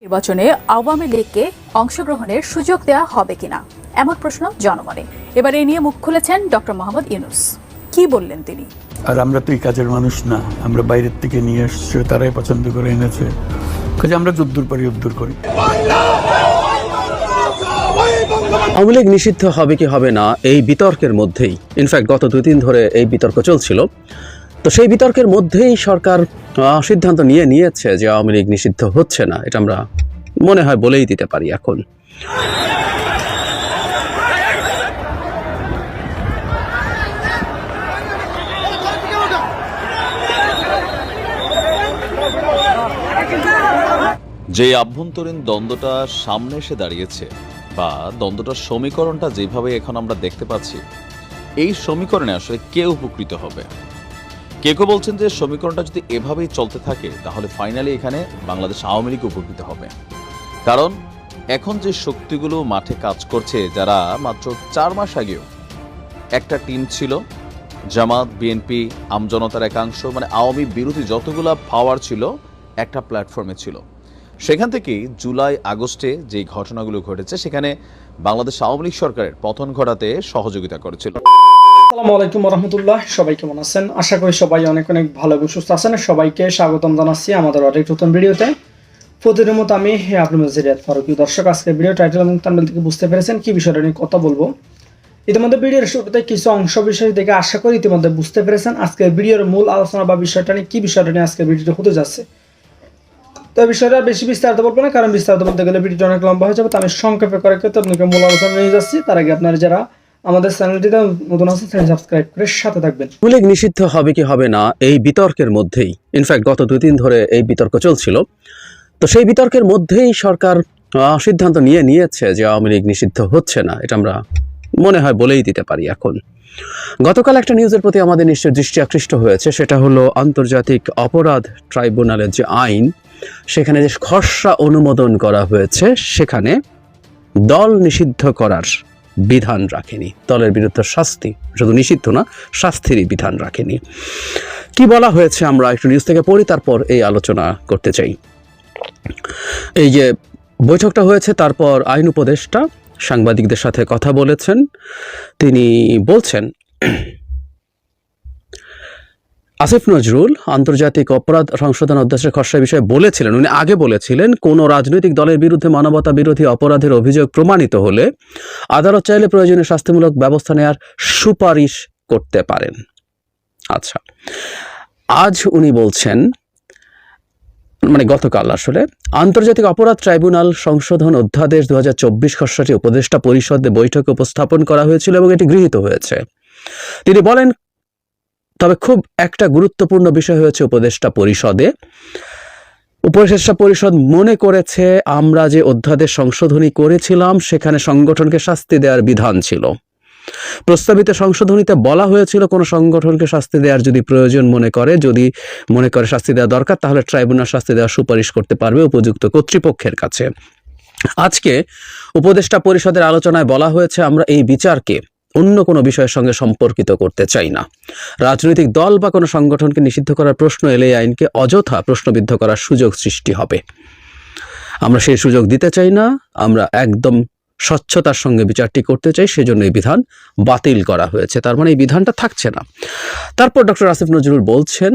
নির্বাচনে আওয়ামী লীগকে অংশগ্রহণের সুযোগ দেওয়া হবে কিনা এমন প্রশ্ন জনমনে। এবার এ নিয়ে মুখ খুলেছেন ডক্টর মোহাম্মদ ইউনূস। কি বললেন তিনি? আর আমরা তো এই কাজের মানুষ না, আমরা বাইরের থেকে নিয়ে এসছে, তারাই পছন্দ করে এনেছে, কাজে আমরা যুদ্ধর পরে যুদ্ধ করি। আওয়ামী লীগ নিষিদ্ধ হবে কি হবে না এই বিতর্কের মধ্যেই, ইনফ্যাক্ট গত 2-3 ধরে এই বিতর্ক চলছিল, তো সেই বিতর্কের মধ্যেই সরকার সিদ্ধান্ত নিয়েছে যে আওয়ামী লীগ নিষিদ্ধ হচ্ছে না। এটা আমরা মনে হয় বলেই দিতে পারি এখন। যে আভ্যন্তরীণ দ্বন্দ্বটা সামনে এসে দাঁড়িয়েছে বা দ্বন্দ্বটার সমীকরণটা যেভাবে এখন আমরা দেখতে পাচ্ছি, এই সমীকরণে আসলে কে উপকৃত হবে? কেউ বলছেন যে সমীকরণটা যদি এভাবেই চলতে থাকে তাহলে ফাইনালি এখানে বাংলাদেশ আওয়ামী লীগ উপকৃত হবে। কারণ এখন যে শক্তিগুলো মাঠে কাজ করছে, যারা মাত্র 4 মাস আগেও একটা টিম ছিল, জামাত, বিএনপি, আমজনতার একাংশ, মানে আওয়ামী বিরোধী যতগুলা পাওয়ার ছিল একটা প্ল্যাটফর্মে ছিল, সেখান থেকেই জুলাই আগস্টে যে ঘটনাগুলো ঘটেছে সেখানে বাংলাদেশ আওয়ামী লীগ সরকারের পতন ঘটাতে সহযোগিতা করেছিল। আসসালামু আলাইকুম রহমতুল্লাহ, সবাই কেমন আছেন? আশা করি সবাই অনেক ভালো এবং সুস্থ আছেন। সবাইকে স্বাগতম জানাচ্ছি আমাদের আরেক নতুন ভিডিওতে। প্রতিদিনের মতো আমি আপনাদের রিয়াদ ফারুকী। দর্শক, আজকে ভিডিও টাইটেল এবং থাম্বনেল থেকে বুঝতে পেরেছেন কি বিষয়টা নিয়ে কথা বলবো। ইতিমধ্যে ভিডিওর শুরুতে কিছু অংশ বিষয় থেকে আশা করি ইতিমধ্যে বুঝতে পেরেছেন আজকে ভিডিওর মূল আলোচনা বা বিষয়টা নিয়ে কি বিষয়টা নিয়ে আজকে ভিডিওটা হতে যাচ্ছে। তো বিষয়টা বেশি বিস্তারিত বলবো না, কারণ বিস্তারিত বলতে গেলে ভিডিওটা অনেক লম্বা হয়ে যাবে। তো আমি সংক্ষেপে করে আপনাকে মূল আলোচনা নিয়ে যাচ্ছি। তার আগে আপনারা যারা আমাদের চ্যানেলটিতে নতুন আছেন চ্যানেল সাবস্ক্রাইব করে সাথে থাকবেন। আওয়ামী লীগ নিষিদ্ধ হবে কি হবে না এই বিতর্কের মধ্যেই, ইনফ্যাক্ট গত 2-3 ধরে এই বিতর্ক চলছিল, তো সেই বিতর্কের মধ্যেই সরকার সিদ্ধান্ত নিয়েছে যে আওয়ামী লীগ নিষিদ্ধ হচ্ছে না। এটা আমরা মনে হয় বলেই দিতে পারি এখন। গতকাল একটা নিউজের প্রতি আমাদের নিশ্চয় দৃষ্টি আকৃষ্ট হয়েছে, সেটা হলো আন্তর্জাতিক অপরাধ ট্রাইব্যুনালের যে আইন, সেখানে যে খসড়া অনুমোদন করা হয়েছে, সেখানে দল নিষিদ্ধ করার বিধান রাখেনি, দলের বিরুদ্ধে শাস্তি, শুধু নিষিদ্ধ না, শাস্তিরই বিধান রাখেনি। কি বলা হয়েছে আমরা একটু নিউজ থেকে পড়ি, তারপর এই আলোচনা করতে চাই। এই যে বৈঠকটা হয়েছে, তারপর আইন উপদেষ্টা সাংবাদিকদের সাথে কথা বলেছেন। তিনি বলছেন, আসিফ নজরুল আন্তর্জাতিক অপরাধ সংশোধন অধ্যাদেশের খসড়া বিষয়ে বলেছিলেন, উনি আগে বলেছিলেন, কোনো রাজনৈতিক দলের বিরুদ্ধে মানবতা বিরোধী অপরাধের অভিযোগ প্রমাণিত হলে আদালত চাইলে প্রয়োজনীয় শাস্তিমূলক ব্যবস্থা নেওয়ার সুপারিশ করতে পারেন। আচ্ছা, আজ উনি বলছেন, মানে গতকাল আসলে, আন্তর্জাতিক অপরাধ ট্রাইব্যুনাল সংশোধন অধ্যাদেশ 2024 খসড়াটি উপদেষ্টা পরিষদে বৈঠকে উপস্থাপন করা হয়েছিল এবং এটি গৃহীত হয়েছে। তিনি বলেন, তবে খুব একটা গুরুত্বপূর্ণ বিষয় হয়েছে উপদেষ্টা পরিষদে। উপদেষ্টা পরিষদ মনে করেছে আমরা যে অধ্যাদেশ সংশোধনী করেছিলাম সেখানে সংগঠনকে শাস্তি দেওয়ার বিধান ছিল। প্রস্তাবিত সংশোধনীতে বলা হয়েছিল কোনো সংগঠনকে শাস্তি দেওয়ার যদি প্রয়োজন যদি মনে করে শাস্তি দেওয়া দরকার, তাহলে ট্রাইব্যুনাল শাস্তি দেওয়ার সুপারিশ করতে পারবে উপযুক্ত কর্তৃপক্ষের কাছে। আজকে উপদেষ্টা পরিষদের আলোচনায় বলা হয়েছে, আমরা এই বিচারকে অন্য কোনো বিষয়ের সঙ্গে সম্পর্কিত করতে চাই না। রাজনৈতিক দল বা কোনো সংগঠনকে নিষিদ্ধ করার প্রশ্ন এলে আইনকে অযথা প্রশ্নবিদ্ধ করার সুযোগ সৃষ্টি হবে। আমরা সেই সুযোগ দিতে চাই না, আমরা একদম স্বচ্ছতার সঙ্গে বিচারটি করতে চাই, সেজন্য এই বিধান বাতিল করা হয়েছে। তার মানে এই বিধানটা থাকছে না। তারপর ডক্টর আসিফ নজরুল বলছেন,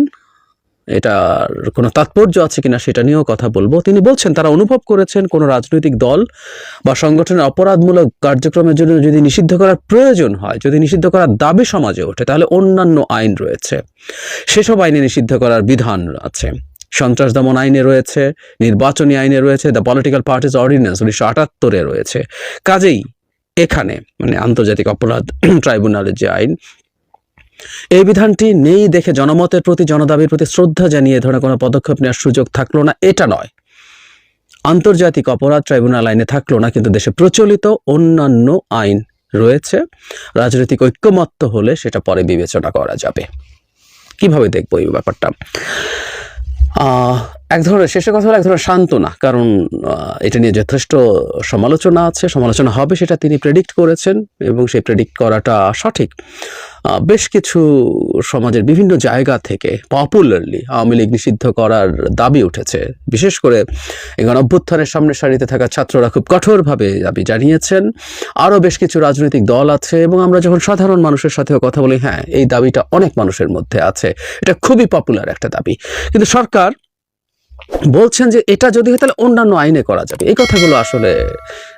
এটার কোনো তাৎপর্য আছে কিনা সেটা নিয়েও কথা বলবো। তিনি বলছেন, তারা অনুভব করেছেন কোনো রাজনৈতিক দল বা সংগঠনের অপরাধমূলক কার্যক্রমের জন্য যদি নিষিদ্ধ করার প্রয়োজন হয়, যদি নিষিদ্ধ করার দাবি সমাজে ওঠে, তাহলে অন্যান্য আইন রয়েছে, সেসব আইনে নিষিদ্ধ করার বিধান আছে। সন্ত্রাস দমন আইনে রয়েছে, নির্বাচনী আইনে রয়েছে, দ্য পলিটিক্যাল পার্টিজ অর্ডিন্যান্স 1978 রয়েছে। কাজেই এখানে মানে আন্তর্জাতিক অপরাধ ট্রাইব্যুনালের যে আইন, এই বিধানটি নেই দেখে জনমতের প্রতি, জনদাবির প্রতি শ্রদ্ধা জানিয়ে এ ধরনের কোনো পদক্ষেপ নেওয়ার সুযোগ থাকলো না, এটা নয়। আন্তর্জাতিক অপরাধ ট্রাইব্যুনাল আইনে থাকলো না, কিন্তু দেশে প্রচলিত অন্যান্য আইন রয়েছে। রাজনৈতিক ঐক্যমত্য হলে সেটা পরে বিবেচনা করা যাবে। কিভাবে দেখবো এই ব্যাপারটা? এক ধরনের শেষে কথা হলো এক ধরনের সান্ত্বনা, কারণ এটা নিয়ে যথেষ্ট সমালোচনা আছে, সমালোচনা হবে সেটা তিনি প্রেডিক্ট করেছেন এবং সেই প্রেডিক্ট করাটা সঠিক। বেশ কিছু সমাজের বিভিন্ন জায়গা থেকে পপুলারলি আওয়ামী লীগ নিষিদ্ধ করার দাবি উঠেছে। বিশেষ করে এই গণঅভ্যুত্থানের সামনের সারিতে থাকা ছাত্ররা খুব কঠোরভাবে দাবি জানিয়েছেন। আরও বেশ কিছু রাজনৈতিক দল আছে এবং আমরা যখন সাধারণ মানুষের সাথেও কথা বলি, হ্যাঁ এই দাবিটা অনেক মানুষের মধ্যে আছে, এটা খুবই পপুলার একটা দাবি। কিন্তু সরকার বলছেন যে এটা যদি হয় তাহলে অন্যান্য আইনে করা যাবে। এই কথাগুলো আসলে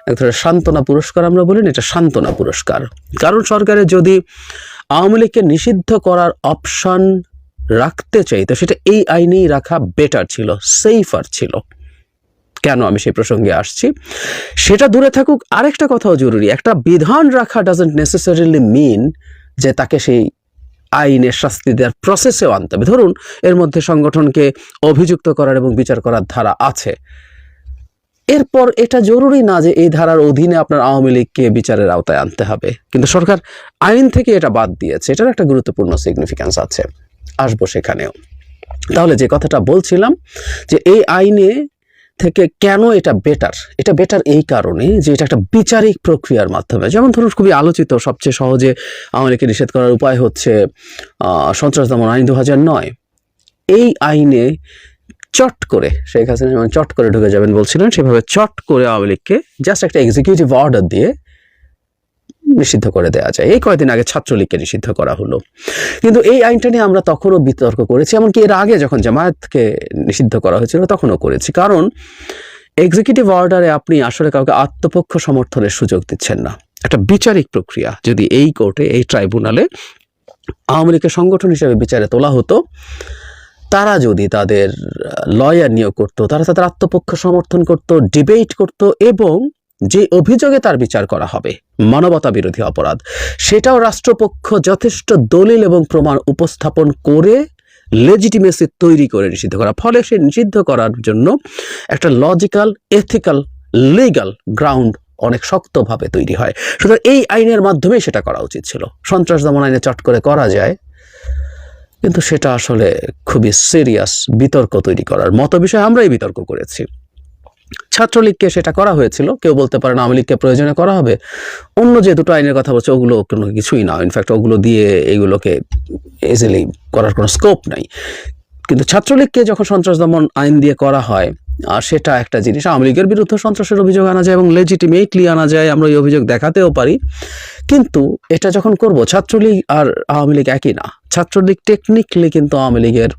এক ধরনের সান্ত্বনা পুরস্কার আমরা বলি না, এটা সান্ত্বনা পুরস্কার। কারণ সরকারের যদি আওয়ামী লীগকে নিষিদ্ধ করার অপশন রাখতে চাই তো সেটা এই আইনেই রাখা বেটার ছিল, সেফার ছিল। কেন আমি সেই প্রসঙ্গে আসছি সেটা দূরে থাকুক, আরেকটা কথাও জরুরি, একটা বিধান রাখা ডাজন্ট নেসেসারিলি মিন যে তাকে সেই আইনের শাস্তি দেওয়ার প্রসেসেও আনতে হবে। ধরুন এর মধ্যে সংগঠনকে অভিযুক্ত করার এবং বিচার করার ধারা আছে, এরপর এটা জরুরি না যে এই ধারার অধীনে আপনার আওয়ামী লীগকে বিচারের আওতায় আনতে হবে, কিন্তু সরকার আইন থেকে এটা বাদ দিয়েছে। এটার একটা গুরুত্বপূর্ণ সিগনিফিক্যান্স আছে, আসবো সেখানেও। তাহলে যে কথাটা বলছিলাম যে এই আইনে থেকে কেন এটা বেটার, এটা বেটার এই কারণে যে এটা একটা বিচারিক প্রক্রিয়ার মাধ্যমে, যেমন ধরুন খুবই আলোচিত সবচেয়ে সহজে আওয়ামী লীগকে নিষেধ করার উপায় হচ্ছে সন্ত্রাস দমন আইন 2009। এই আইনে চট করে শেখ হাসিনা যেমন চট করে ঢুকে যাবেন বলছিলেন, সেভাবে চট করে আওয়ামী লীগকে জাস্ট একটা এক্সিকিউটিভ অর্ডার দিয়ে নিষিদ্ধ করে দেওয়া যায়। এই কয়েকদিন আগে ছাত্রলীগকে নিষিদ্ধ করা হলো, কিন্তু এই আইনটা নিয়ে আমরা তখনও বিতর্ক করেছি, এমনকি এর আগে যখন জামায়াতকে নিষিদ্ধ করা হয়েছিল তখনও করেছি। কারণ এক্সিকিউটিভ অর্ডারে আপনি আসলে কাউকে আত্মপক্ষ সমর্থনের সুযোগ দিচ্ছেন না। একটা বিচারিক প্রক্রিয়া যদি এই কোর্টে, এই ট্রাইব্যুনালে আওয়ামী লীগের সংগঠন হিসেবে বিচারে তোলা হতো, তারা যদি তাদের লয়ার নিয়োগ করতো, তারা তাদের আত্মপক্ষ সমর্থন করত, ডিবেট করত এবং যে অভিযোগে তার বিচার করা হবে মানবতা বিরোধী অপরাধ, সেটাও রাষ্ট্রপক্ষ যথেষ্ট দলিল এবং প্রমাণ উপস্থাপন করে লেজিটিমেসি তৈরি করে নিষিদ্ধ করা। ফলে সে নিষিদ্ধ করার জন্য একটা লজিক্যাল, এথিক্যাল, লিগ্যাল গ্রাউন্ড অনেক শক্তভাবে তৈরি হয়। সুতরাং এই আইনের মাধ্যমেই সেটা করা উচিত ছিল। সন্ত্রাস দমন আইনে চট করে করা যায়, কিন্তু সেটা আসলে খুবই সিরিয়াস বিতর্ক তৈরি করার মতো বিষয়। আমরাই বিতর্ক করেছি। ছাত্রলীগকে সেটা করা হয়েছিল, কেউ বলতে পারে না আওয়ামী লীগকে প্রয়োজনে করা হবে। অন্য যে দুটো আইনের কথা বলছে ওগুলো কোনো কিছুই না, ইনফ্যাক্ট ওগুলো দিয়ে এইগুলোকে ইজিলি করার কোনো স্কোপ নাই। কিন্তু ছাত্রলীগকে যখন সন্ত্রাস দমন আইন দিয়ে করা হয়, আর সেটা একটা জিনিস, আওয়ামী লীগের বিরুদ্ধে সন্ত্রাসের অভিযোগ আনা যায় এবং লেজিটিমেটলি আনা যায়, আমরা ওই অভিযোগ দেখাতেও পারি। কিন্তু এটা যখন করব, ছাত্রলীগ আর আওয়ামী লীগ একই না। ছাত্রলীগ টেকনিক্যালি কিন্তু আওয়ামী লীগের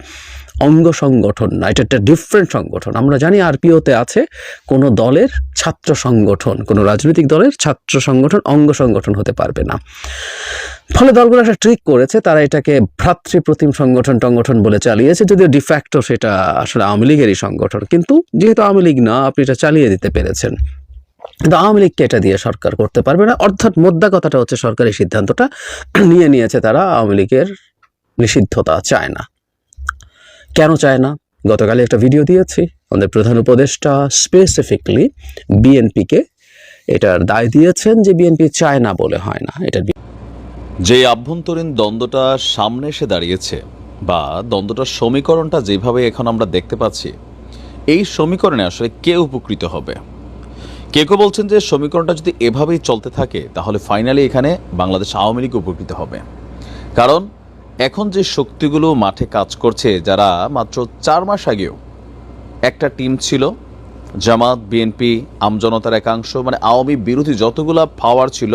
অঙ্গ সংগঠন না, এটা একটা ডিফারেন্ট সংগঠন। আমরা জানি আরপিওতে আছে কোনো দলের ছাত্র সংগঠন, কোনো রাজনৈতিক দলের ছাত্র সংগঠন অঙ্গ সংগঠন হতে পারবে না। ফলে দলগুলো একটা ট্রিক করেছে, তারা এটাকে ভ্রাতৃপ্রতিম সংগঠন টংগঠন বলে চালিয়েছে, যদিও ডিফ্যাক্টো সেটা আসলে আওয়ামী লীগেরই সংগঠন। কিন্তু যেহেতু আওয়ামী লীগ না, আপনি এটা চালিয়ে দিতে পেরেছেন। কিন্তু আওয়ামী লীগকে এটা দিয়ে সরকার করতে পারবে না। অর্থাৎ মোদ্দা কথাটা হচ্ছে সরকারের সিদ্ধান্তটা নিয়ে নিয়েছে, তারা আওয়ামী লীগের নিষিদ্ধতা চায় না। কেন চায় না? গতকালে একটা ভিডিও দিয়েছি, আমাদের প্রধান উপদেষ্টা স্পেসিফিকলি বিএনপিকে এটার দায় দিয়েছেন যে বিএনপি চায় না বলে হয় না। এটার যে আভ্যন্তরীণ দ্বন্দ্বটা সামনে এসে দাঁড়িয়েছে বা দ্বন্দ্বটার সমীকরণটা যেভাবে এখন আমরা দেখতে পাচ্ছি, এই সমীকরণে আসলে কে উপকৃত হবে? কেউ বলছেন যে সমীকরণটা যদি এভাবেই চলতে থাকে তাহলে ফাইনালি এখানে বাংলাদেশ আওয়ামী লীগ উপকৃত হবে। কারণ এখন যে শক্তিগুলো মাঠে কাজ করছে, যারা মাত্র 4 মাস আগেও একটা টিম ছিল, জামাত, বিএনপি, আমজনতার একাংশ, মানে আওয়ামী বিরোধী যতগুলা পাওয়ার ছিল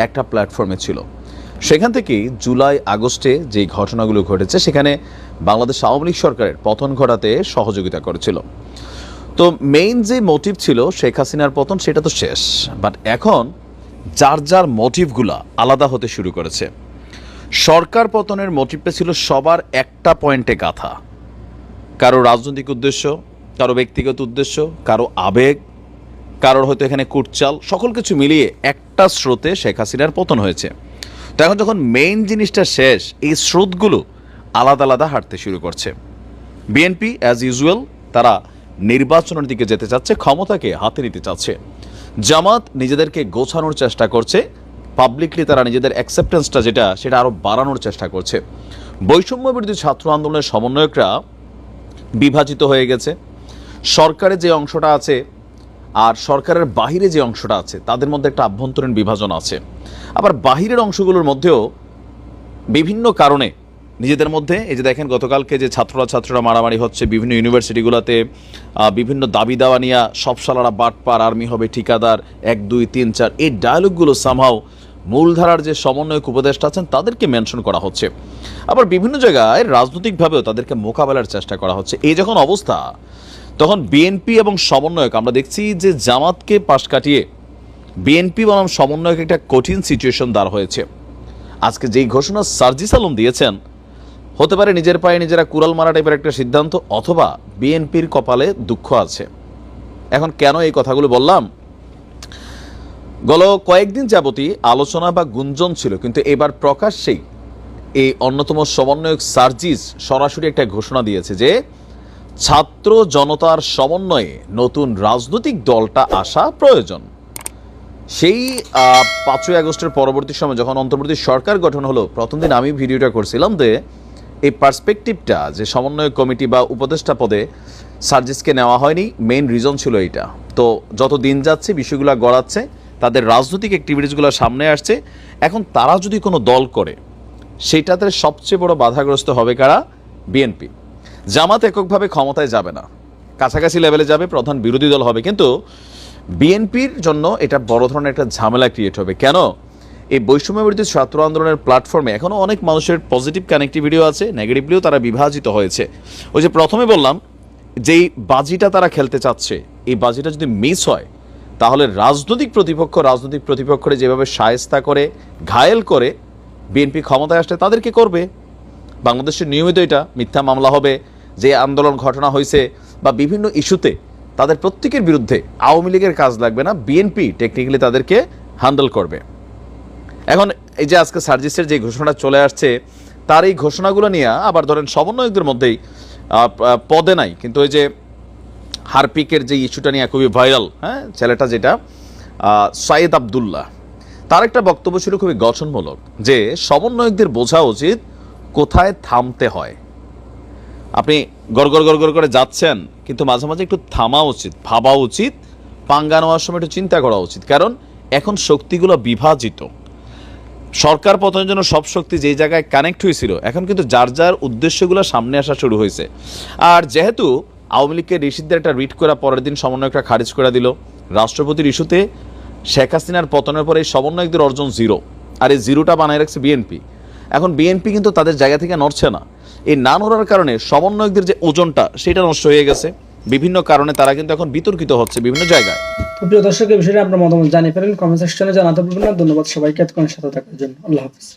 একটা প্ল্যাটফর্মে ছিল। সেখান থেকেই জুলাই আগস্টে যে ঘটনাগুলো ঘটেছে, সেখানে বাংলাদেশ আওয়ামী লীগ সরকারের পতন ঘটাতে সহযোগিতা করেছিল। তো মেইন যে মোটিভ ছিল শেখ হাসিনার পতন, সেটা তো শেষ। বাট এখন যার যার মোটিভগুলা আলাদা হতে শুরু করেছে। সরকার পতনের মোটিভটা ছিল সবার একটা পয়েন্টে গাথা, কারো রাজনৈতিক উদ্দেশ্য, কারো ব্যক্তিগত উদ্দেশ্য, কারো আবেগ, কারোর হয়তো এখানে কুটচাল, সকল কিছু মিলিয়ে একটা স্রোতে শেখ হাসিনার পতন হয়েছে। তো এখন যখন মেইন জিনিসটা শেষ, এই স্রোতগুলো আলাদা আলাদা হাঁটতে শুরু করছে। বিএনপি অ্যাজ ইউজুয়াল তারা নির্বাচনের দিকে যেতে চাচ্ছে, ক্ষমতাকে হাতে নিতে চাচ্ছে। জামাত নিজেদেরকে গোছানোর চেষ্টা করছে, পাবলিকলি তারা নিজেদের অ্যাকসেপ্টেন্সটা সেটা আরও বাড়ানোর চেষ্টা করছে। বৈষম্য বিরোধী ছাত্র আন্দোলনের সমন্বয়করা বিভাজিত হয়ে গেছে। সরকারের যে অংশটা আছে আর সরকারের বাহিরে যে অংশটা আছে তাদের মধ্যে একটা আভ্যন্তরীণ বিভাজন আছে। আবার বাহিরের অংশগুলোর মধ্যেও বিভিন্ন কারণে নিজেদের মধ্যে, এই যে দেখেন গতকালকে যে ছাত্ররা মারামারি হচ্ছে বিভিন্ন ইউনিভার্সিটিগুলোতে, বিভিন্ন দাবি দাওয়া নিয়ে সব সালারা বাটপার, আর্মি হবে ঠিকাদার, 1 2 3 4, এই ডায়ালগগুলো সামহাও মূলধারার যে সমন্বয়ক উপদেষ্টা আছেন তাদেরকে মেনশন করা হচ্ছে। আবার বিভিন্ন জায়গায় রাজনৈতিকভাবেও তাদেরকে মোকাবেলার চেষ্টা করা হচ্ছে। এই যখন অবস্থা, তখন বিএনপি এবং সমন্বয়ক আমরা দেখছি যে জামাতকে পাশ কাটিয়ে বিএনপি বনাম সমন্বয়ক একটা কঠিন সিচুয়েশন দাঁড় হয়েছে। আজকে যেই ঘোষণা সার্জিস আলম দিয়েছেন, হতে পারে নিজের পায়ে নিজেরা কুড়াল মারা টাইপের একটা সিদ্ধান্ত, অথবা বিএনপির কপালে দুঃখ আছে। এখন কেন এই কথাগুলো বললাম? গত কয়েকদিন যাবতই আলোচনা বা গুঞ্জন ছিল, কিন্তু এবার প্রকাশ্যেই এই অন্যতম সমন্বয়ক সার্জিস সরাসরি একটা ঘোষণা দিয়েছে যে ছাত্র জনতার সমন্বয়ে নতুন রাজনৈতিক দলটা আসা প্রয়োজন। সেই 5ই আগস্টের পরবর্তী সময় যখন অন্তর্বর্তী সরকার গঠন হলো, প্রথম দিন আমি ভিডিওটা করছিলাম যে এই পার্সপেক্টিভটা যে সমন্বয় কমিটি বা উপদেষ্টা পদে সার্জিসকে নেওয়া হয়নি, মেইন রিজন ছিল এইটা। তো যত দিন যাচ্ছে বিষয়গুলো গড়াচ্ছে, তাদের রাজনৈতিক অ্যাক্টিভিটিসগুলো সামনে আসছে। এখন তারা যদি কোনো দল করে, সেইটাতে সবচেয়ে বড় বাধাগ্রস্ত হবে কারা? বিএনপি। জামাত এককভাবে ক্ষমতায় যাবে না, কাছাকাছি লেভেলে যাবে, প্রধান বিরোধী দল হবে, কিন্তু বিএনপির জন্য এটা বড় ধরনের একটা ঝামেলা ক্রিয়েট হবে। কেন? এই বৈষম্য বিরোধী ছাত্র আন্দোলনের প্ল্যাটফর্মে এখনও অনেক মানুষের পজিটিভ কানেক্টিভিটিও আছে, নেগেটিভলিও তারা বিভাজিত হয়েছে। ওই যে প্রথমে বললাম, যেই বাজিটা তারা খেলতে চাচ্ছে, এই বাজিটা যদি মিস হয়, তাহলে রাজনৈতিক প্রতিপক্ষরে যেভাবে শায়েস্তা করে, ঘায়েল করে বিএনপি ক্ষমতায় আসলে তাদেরকে করবে। বাংলাদেশের নিয়মিত এটা মিথ্যা মামলা হবে, যে আন্দোলন ঘটনা হয়েছে বা বিভিন্ন ইস্যুতে তাদের প্রত্যেকের বিরুদ্ধে আওয়ামী লীগের কাজ লাগবে না, বিএনপি টেকনিক্যালি তাদেরকে হ্যান্ডেল করবে। এখন এই যে আজকে সার্জিসের যে ঘোষণা চলে আসছে, তার এই ঘোষণাগুলো নিয়ে আবার ধরেন সমন্বয়কদের মধ্যেই পদে নাই, কিন্তু ওই যে হারপিকের যে ইস্যুটা নিয়ে খুবই ভাইরাল, হ্যাঁ, ছেলেটা যেটা সাইদ আবদুল্লাহ, তার একটা বক্তব্য ছিল খুবই গঠনমূলক, যে সমন্বয়কদের বোঝা উচিত কোথায় থামতে হয়। আপনি গড় করে যাচ্ছেন, কিন্তু মাঝে মাঝে একটু থামা উচিত, ভাবা উচিত, পাঙ্গা নেওয়ার সময় একটু চিন্তা করা উচিত। কারণ এখন শক্তিগুলো বিভাজিত। সরকার পতনের জন্য সব শক্তি যেই জায়গায় কানেক্ট হয়েছিল, এখন কিন্তু যার যার উদ্দেশ্যগুলো সামনে আসা শুরু হয়েছে। আর যেহেতু আওয়ামী লীগকে রিশিদদের একটা রিট করা পরের দিন সমন্বয়করা খারিজ করে দিল, রাষ্ট্রপতির ইস্যুতে শেখ হাসিনার পতনের পরে এই সমন্বয়কদের অর্জন 0, আর এই 0টা বানায় রাখছে বিএনপি। এখন বিএনপি কিন্তু তাদের জায়গা থেকে নড়ছে না। এই না নড়ার কারণে সমন্বয়কদের যে ওজনটা, সেটা নষ্ট হয়ে গেছে। বিভিন্ন কারণে তারা কিন্তু এখন বিতর্কিত হচ্ছে বিভিন্ন জায়গায়। তো প্রিয় দর্শক, এই বিষয়ে আপনার মতামত জানিয়ে ফেলেন, কমেন্ট সেকশনে জানাতে ভুলবেন না। ধন্যবাদ সবাইকে এতক্ষণ সাথে থাকার জন্য। আল্লাহ হাফিজ।